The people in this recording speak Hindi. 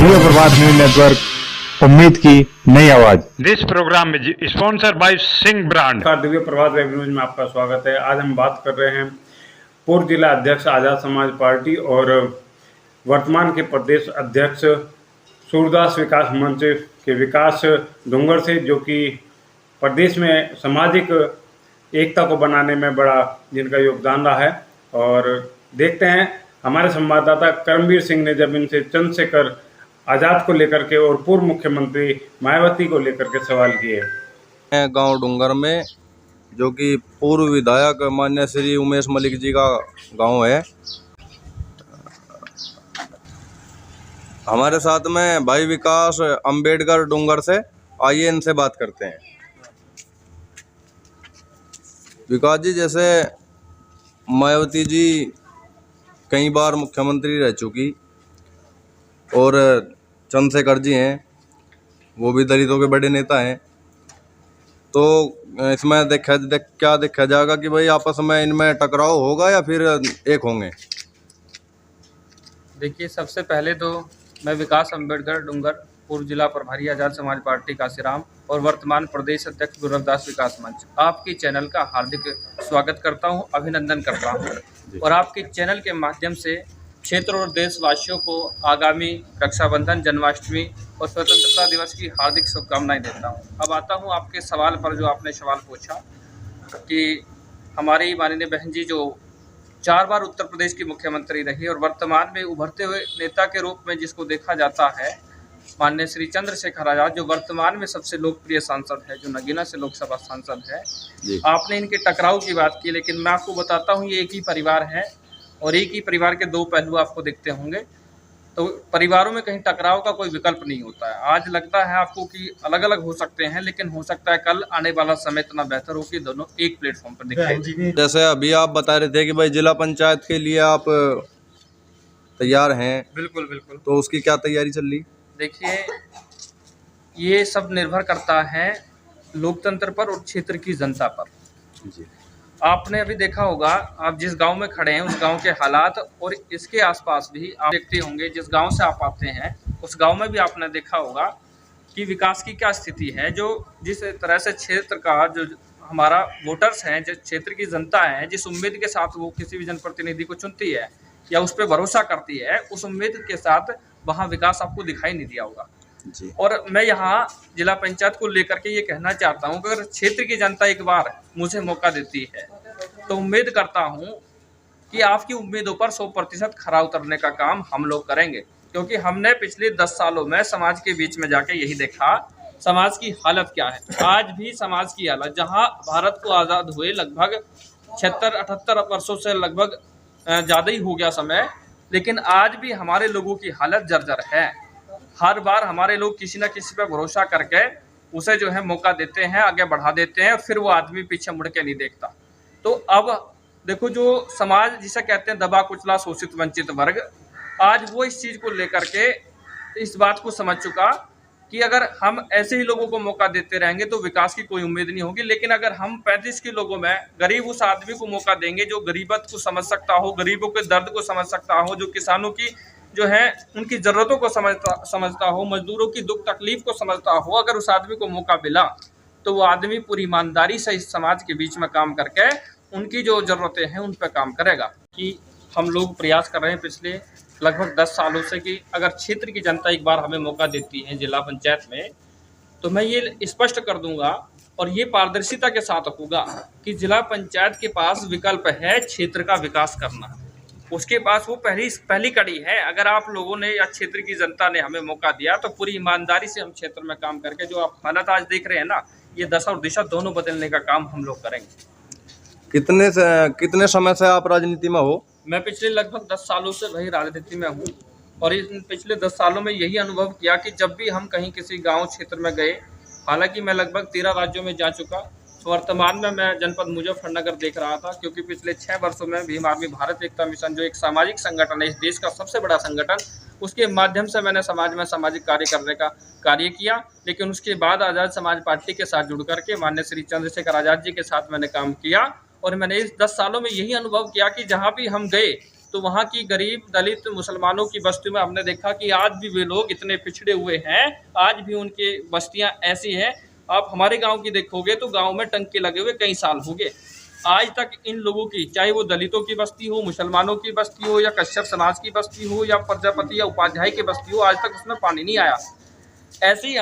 दिव्य प्रभात न्यूज नेटवर्क, उम्मीद की नई आवाज। This program is sponsored by Singh brand. Divya Prabhat web news में आपका स्वागत है। आज हम बात कर रहे हैं पूर्व जिला अध्यक्ष आजाद समाज पार्टी और वर्तमान के प्रदेश अध्यक्ष सूरदास विकास मंच के विकास डूंगर से, जो कि प्रदेश में सामाजिक एकता को बनाने में बड़ा जिनका योगदान रहा है। और देखते हैं हमारे संवाददाता करमवीर सिंह ने जब इनसे चंद्रशेखर आजाद को लेकर के और पूर्व मुख्यमंत्री मायावती को लेकर के सवाल किए। गांव डूंगर में, जो कि पूर्व विधायक माननीय श्री उमेश मलिक जी का गांव है। हमारे साथ में भाई विकास अंबेडकर डूंगर से, आइए इनसे बात करते हैं। विकास जी, जैसे मायावती जी कई बार मुख्यमंत्री रह चुकी और चंद्रशेखर जी हैं, वो भी दलितों के बड़े नेता हैं, तो इसमें क्या देखा जाएगा कि भाई आपस में इनमें टकराव होगा या फिर एक होंगे? देखिए, सबसे पहले तो मैं विकास अंबेडकर डूंगर, पूर्व जिला प्रभारी आजाद समाज पार्टी काशीराम और वर्तमान प्रदेश अध्यक्ष गुरुदास विकास मंच, आपके चैनल का हार्दिक स्वागत करता हूं, अभिनंदन करता हूं और आपके चैनल के माध्यम से क्षेत्र और देशवासियों को आगामी रक्षाबंधन, जन्माष्टमी और स्वतंत्रता दिवस की हार्दिक शुभकामनाएं देता हूं। अब आता हूं आपके सवाल पर, जो आपने सवाल पूछा कि हमारी माननीय बहन जी जो 4 बार उत्तर प्रदेश की मुख्यमंत्री रही और वर्तमान में उभरते हुए नेता के रूप में जिसको देखा जाता है, माननीय श्री चंद्रशेखर आजाद, जो वर्तमान में सबसे लोकप्रिय सांसद है, जो नगीना से लोकसभा सांसद है। आपने इनके टकराव की बात की, लेकिन मैं आपको बताता हूँ ये एक ही परिवार है और एक ही परिवार के 2 पहलू आपको दिखते होंगे। तो परिवारों में कहीं टकराव का कोई विकल्प नहीं होता है। आज लगता है आपको कि अलग अलग हो सकते हैं, लेकिन हो सकता है कल आने वाला समय इतना बेहतर हो कि दोनों एक प्लेटफॉर्म पर दिखाई। जैसे अभी आप बता रहे थे कि भाई जिला पंचायत के लिए आप तैयार हैं। बिल्कुल बिल्कुल। तो उसकी क्या तैयारी चल रही? देखिए, ये सब निर्भर करता है लोकतंत्र पर और क्षेत्र की जनता पर। जी। आपने अभी देखा होगा, आप जिस गांव में खड़े हैं उस गांव के हालात और इसके आसपास भी आप देखते होंगे। जिस गांव से आप आते हैं उस गांव में भी आपने देखा होगा कि विकास की क्या स्थिति है। जो जिस तरह से क्षेत्र का जो हमारा वोटर्स हैं, जिस क्षेत्र की जनता है, जिस उम्मीद के साथ वो किसी भी जनप्रतिनिधि को चुनती है या उस पर भरोसा करती है, उस उम्मीद के साथ वहाँ विकास आपको दिखाई नहीं दिया होगा। जी। और मैं यहाँ जिला पंचायत को लेकर के ये कहना चाहता हूँ कि अगर क्षेत्र की जनता एक बार मुझे मौका देती है तो उम्मीद करता हूँ कि आपकी उम्मीदों पर 100% खरा उतरने का काम हम लोग करेंगे, क्योंकि हमने पिछले 10 सालों में समाज के बीच में जाके यही देखा समाज की हालत क्या है। आज भी समाज की हालत, जहाँ भारत को आज़ाद हुए लगभग 76-78 वर्षों से लगभग ज़्यादा ही हो गया समय, लेकिन आज भी हमारे लोगों की हालत जर्जर है। हर बार हमारे लोग किसी न किसी पर भरोसा करके उसे जो है मौका देते हैं, आगे बढ़ा देते हैं, फिर वो आदमी पीछे मुड़ के नहीं देखता। तो अब देखो, जो समाज जिसे कहते हैं दबा कुचला शोषित वंचित वर्ग, आज वो इस चीज़ को लेकर के इस बात को समझ चुका कि अगर हम ऐसे ही लोगों को मौका देते रहेंगे तो विकास की कोई उम्मीद नहीं होगी। लेकिन अगर हम 35 के लोगों में गरीब उस आदमी को मौका देंगे जो गरीबत को समझ सकता हो, गरीबों के दर्द को समझ सकता हो, जो किसानों की जो है उनकी ज़रूरतों को समझता हो, मजदूरों की दुख तकलीफ को समझता हो, अगर उस आदमी को मौका मिला तो वो आदमी पूरी ईमानदारी से इस समाज के बीच में काम करके उनकी जो ज़रूरतें हैं उन पर काम करेगा। कि हम लोग प्रयास कर रहे हैं पिछले लगभग 10 सालों से कि अगर क्षेत्र की जनता एक बार हमें मौका देती है जिला पंचायत में, तो मैं ये स्पष्ट कर दूंगा और ये पारदर्शिता के साथ होगा कि जिला पंचायत के पास विकल्प है क्षेत्र का विकास करना। उसके पास वो पहली कड़ी है। अगर आप लोगों ने या क्षेत्र की जनता ने हमें मौका दिया तो पूरी ईमानदारी से हम क्षेत्र में काम करके जो आप हालत आज देख रहे हैं ना, ये दशा और दिशा दोनों बदलने का काम हम लोग करेंगे। कितने समय से आप राजनीति में हो? मैं पिछले लगभग 10 सालों से वही राजनीति में हूँ और इन पिछले 10 सालों में यही अनुभव किया कि जब भी हम कहीं किसी गांव क्षेत्र में गए, हालांकि मैं लगभग 13 राज्यों में जा चुका, वर्तमान में मैं जनपद मुजफ्फरनगर देख रहा था, क्योंकि पिछले 6 वर्षों में भीम आर्मी भारत एकता मिशन, जो एक सामाजिक संगठन है, इस देश का सबसे बड़ा संगठन, उसके माध्यम से मैंने समाज में सामाजिक कार्य करने का कार्य किया। लेकिन उसके बाद आज़ाद समाज पार्टी के साथ जुड़ करके माननीय श्री चंद्रशेखर आजाद जी के साथ मैंने काम किया और मैंने इस 10 सालों में यही अनुभव किया कि जहाँ भी हम गए तो वहाँ की गरीब दलित मुसलमानों की बस्तियों में हमने देखा कि आज भी वे लोग इतने पिछड़े हुए हैं, आज भी उनकी बस्तियाँ ऐसी हैं। आप हमारे गांव की देखोगे तो गांव में टंके लगे हुए कई साल हो गए, आज तक इन लोगों की, चाहे वो दलितों की बस्ती हो, मुसलमानों की बस्ती हो, या कश्यप समाज की बस्ती हो, या प्रजापति या उपाध्याय की बस्ती हो, आज तक उसमें पानी नहीं आया। ऐसे ही